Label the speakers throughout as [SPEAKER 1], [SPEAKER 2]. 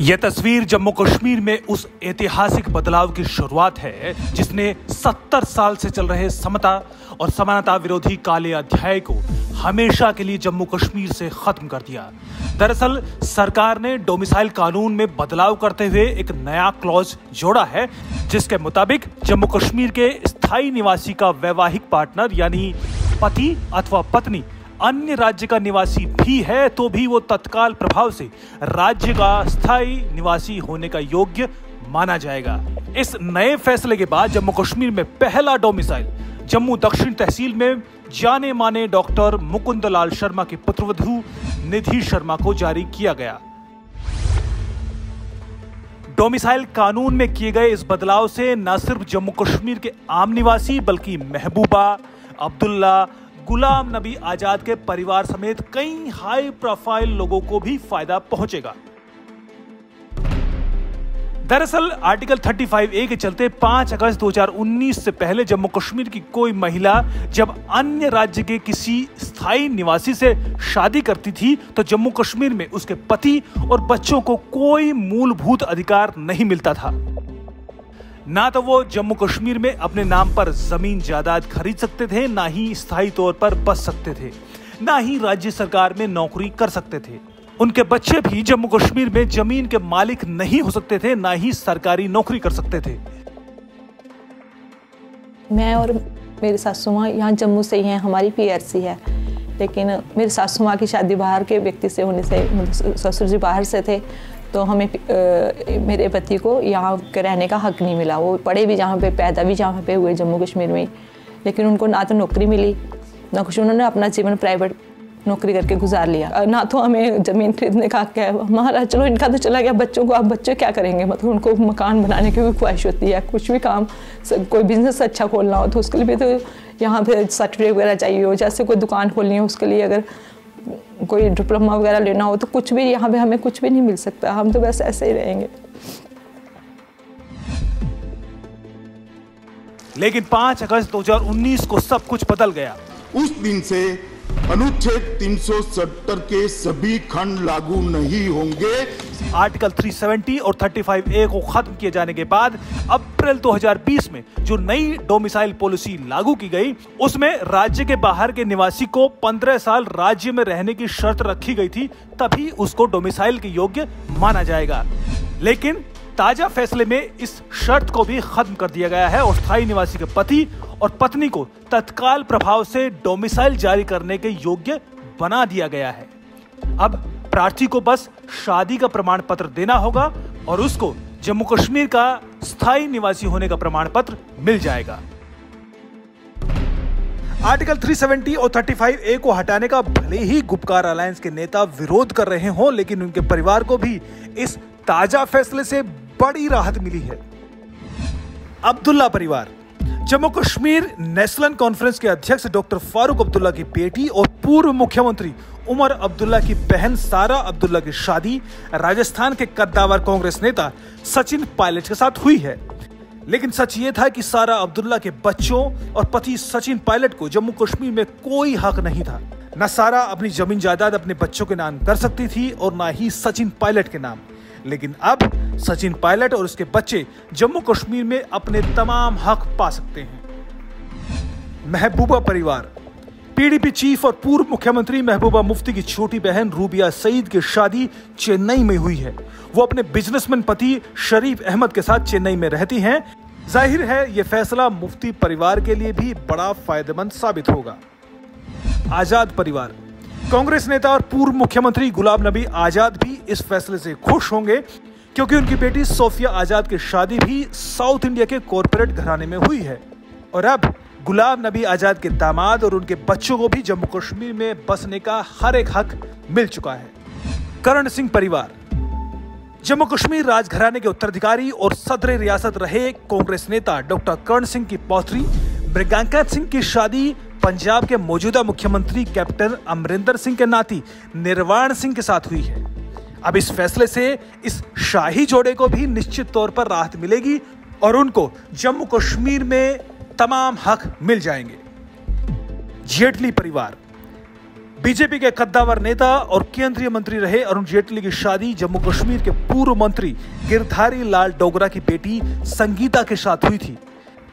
[SPEAKER 1] यह तस्वीर जम्मू कश्मीर में उस ऐतिहासिक बदलाव की शुरुआत है जिसने 70 साल से चल रहे समता और समानता विरोधी काले अध्याय को हमेशा के लिए जम्मू कश्मीर से खत्म कर दिया। दरअसल सरकार ने डोमिसाइल कानून में बदलाव करते हुए एक नया क्लॉज जोड़ा है जिसके मुताबिक जम्मू कश्मीर के स्थायी निवासी का वैवाहिक पार्टनर यानी पति अथवा पत्नी अन्य राज्य का निवासी भी है तो भी वो तत्काल प्रभाव से राज्य का स्थायी निवासी होने का योग्य माना जाएगा। इस नए फैसले के बाद जम्मू कश्मीर में पहला डोमिसाइल जम्मू दक्षिण तहसील में जाने माने डॉक्टर मुकुंद लाल शर्मा की पुत्रवधू निधि शर्मा को जारी किया गया। डोमिसाइल कानून में किए गए इस बदलाव से न सिर्फ जम्मू कश्मीर के आम निवासी बल्कि महबूबा, अब्दुल्ला, गुलाम नबी आजाद के परिवार समेत कई हाई प्रोफाइल लोगों को भी फायदा पहुंचेगा। दरअसल आर्टिकल 35A के चलते 5 अगस्त 2019 से पहले जम्मू कश्मीर की कोई महिला जब अन्य राज्य के किसी स्थायी निवासी से शादी करती थी तो जम्मू कश्मीर में उसके पति और बच्चों को कोई मूलभूत अधिकार नहीं मिलता था। ना तो वो जम्मू कश्मीर में अपने नाम पर जमीन जायदाद खरीद सकते थे, ना ही स्थायी तौर पर बस सकते थे, ना ही राज्य सरकार में नौकरी कर सकते थे। उनके बच्चे भी जम्मू कश्मीर में जमीन के मालिक नहीं हो सकते थे, ना ही सरकारी नौकरी कर सकते थे।
[SPEAKER 2] मैं और मेरी सासू माँ यहाँ जम्मू से ही हैं, हमारी PRC है, लेकिन मेरी सासू माँ की शादी बाहर के व्यक्ति से होने से ससुर जी बाहर से थे तो हमें मेरे पति को यहाँ के रहने का हक नहीं मिला। वो पढ़े भी जहाँ पे, पैदा भी जहाँ पे हुए जम्मू कश्मीर में, लेकिन उनको ना तो नौकरी मिली ना कुछ। उन्होंने अपना जीवन प्राइवेट नौकरी करके गुजार लिया, ना तो हमें ज़मीन खरीदने का हक है। हमारा चलो इनका तो चला गया, बच्चों को अब बच्चे क्या करेंगे, मतलब उनको मकान बनाने की भी ख्वाहिश होती है। कुछ भी काम, कोई बिजनेस अच्छा खोलना हो तो उसके लिए भी तो यहाँ पे सर्टिफिकेट वगैरह चाहिए हो। जैसे कोई दुकान खोलनी है उसके लिए अगर कोई डिप्लोमा वगैरह लेना हो तो कुछ भी यहाँ पे हमें कुछ भी नहीं मिल सकता। हम तो बस ऐसे ही रहेंगे।
[SPEAKER 1] लेकिन 5 अगस्त 2019 को सब कुछ बदल गया।
[SPEAKER 3] उस दिन से अनुच्छेद 370 के सभी खंड लागू नहीं होंगे।
[SPEAKER 1] आर्टिकल 370 और 35A को खत्म किए जाने के बाद अप्रैल 2020 में जो नई डोमिसाइल पॉलिसी लागू की गई उसमें राज्य के बाहर के निवासी को 15 साल राज्य में रहने की शर्त रखी गई थी, तभी उसको डोमिसाइल के योग्य माना जाएगा। लेकिन ताजा फैसले में इस शर्त को भी खत्म कर दिया गया है और स्थायी निवासी के पति और पत्नी को तत्काल प्रभाव से डोमिसाइल जारी करने के योग्य बना दिया गया है। अब प्रार्थी को बस शादी का प्रमाण पत्र देना होगा और उसको जम्मू कश्मीर का स्थायी निवासी होने का प्रमाण पत्र मिल जाएगा। आर्टिकल 370 और 35A को हटाने का भले ही गुपकार अलायंस के नेता विरोध कर रहे हों, लेकिन उनके परिवार को भी इस ताजा फैसले से बड़ी राहत मिली है। अब्दुल्ला परिवार जम्मू कश्मीर नेशनल कॉन्फ्रेंस के अध्यक्ष डॉक्टर फारूक अब्दुल्ला की बेटी और पूर्व मुख्यमंत्री उमर अब्दुल्ला की बहन सारा अब्दुल्ला की शादी राजस्थान के कद्दावर कांग्रेस नेता सचिन पायलट के साथ हुई है। लेकिन सच ये था कि सारा अब्दुल्ला के बच्चों और पति सचिन पायलट को जम्मू कश्मीर में कोई हक नहीं था। न सारा अपनी जमीन जायदाद अपने बच्चों के नाम कर सकती थी और न ही सचिन पायलट के नाम। लेकिन अब सचिन पायलट और उसके बच्चे जम्मू कश्मीर में अपने तमाम हक पा सकते हैं। महबूबा परिवार PDP चीफ और पूर्व मुख्यमंत्री महबूबा मुफ्ती की छोटी बहन रूबिया सईद की शादी चेन्नई में हुई है। वो अपने बिजनेसमैन पति शरीफ अहमद के साथ चेन्नई में रहती हैं। जाहिर है ये फैसला मुफ्ती परिवार के लिए भी बड़ा फायदेमंद साबित होगा। आजाद परिवार कांग्रेस नेता और पूर्व मुख्यमंत्री गुलाम नबी आजाद भी इस फैसले से खुश होंगे क्योंकि उनकी बेटी सोफिया आजाद की शादी भी साउथ इंडिया के कॉरपोरेट घराने में हुई है और अब गुलाम नबी आजाद के दामाद और उनके बच्चों को भी जम्मू कश्मीर में बसने का हर एक हक मिल चुका है। करण सिंह परिवार जम्मू कश्मीर राजघराने के उत्तराधिकारी और सदर रियासत रहे कांग्रेस नेता डॉक्टर करण सिंह की पौत्री मृगांका सिंह की शादी पंजाब के मौजूदा मुख्यमंत्री कैप्टन अमरिंदर सिंह के नाती निर्वाण सिंह के साथ हुई है। अब इस फैसले से इस शाही जोड़े को भी निश्चित तौर पर राहत मिलेगी और उनको जम्मू कश्मीर में तमाम हक मिल जाएंगे। जेटली परिवार बीजेपी के कद्दावर नेता और केंद्रीय मंत्री रहे अरुण जेटली की शादी जम्मू कश्मीर के पूर्व मंत्री गिरधारी लाल डोगरा की बेटी संगीता के साथ हुई थी।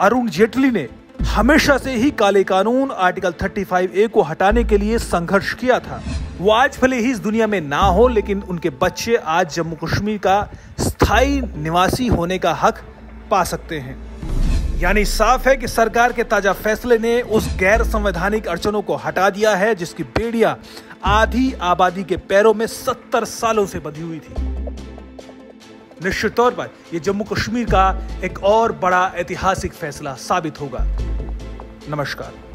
[SPEAKER 1] अरुण जेटली ने हमेशा से ही काले कानून आर्टिकल 35A को हटाने के लिए संघर्ष किया था। वो आज भले ही इस दुनिया में ना हो, लेकिन उनके बच्चे आज जम्मू कश्मीर का स्थायी निवासी होने का हक पा सकते हैं। यानी साफ है कि सरकार के ताजा फैसले ने उस गैर संवैधानिक अड़चनों को हटा दिया है जिसकी बेड़ियां आधी आबादी के पैरों में 70 सालों से बंधी हुई थी। निश्चित तौर पर यह जम्मू कश्मीर का एक और बड़ा ऐतिहासिक फैसला साबित होगा। नमस्कार।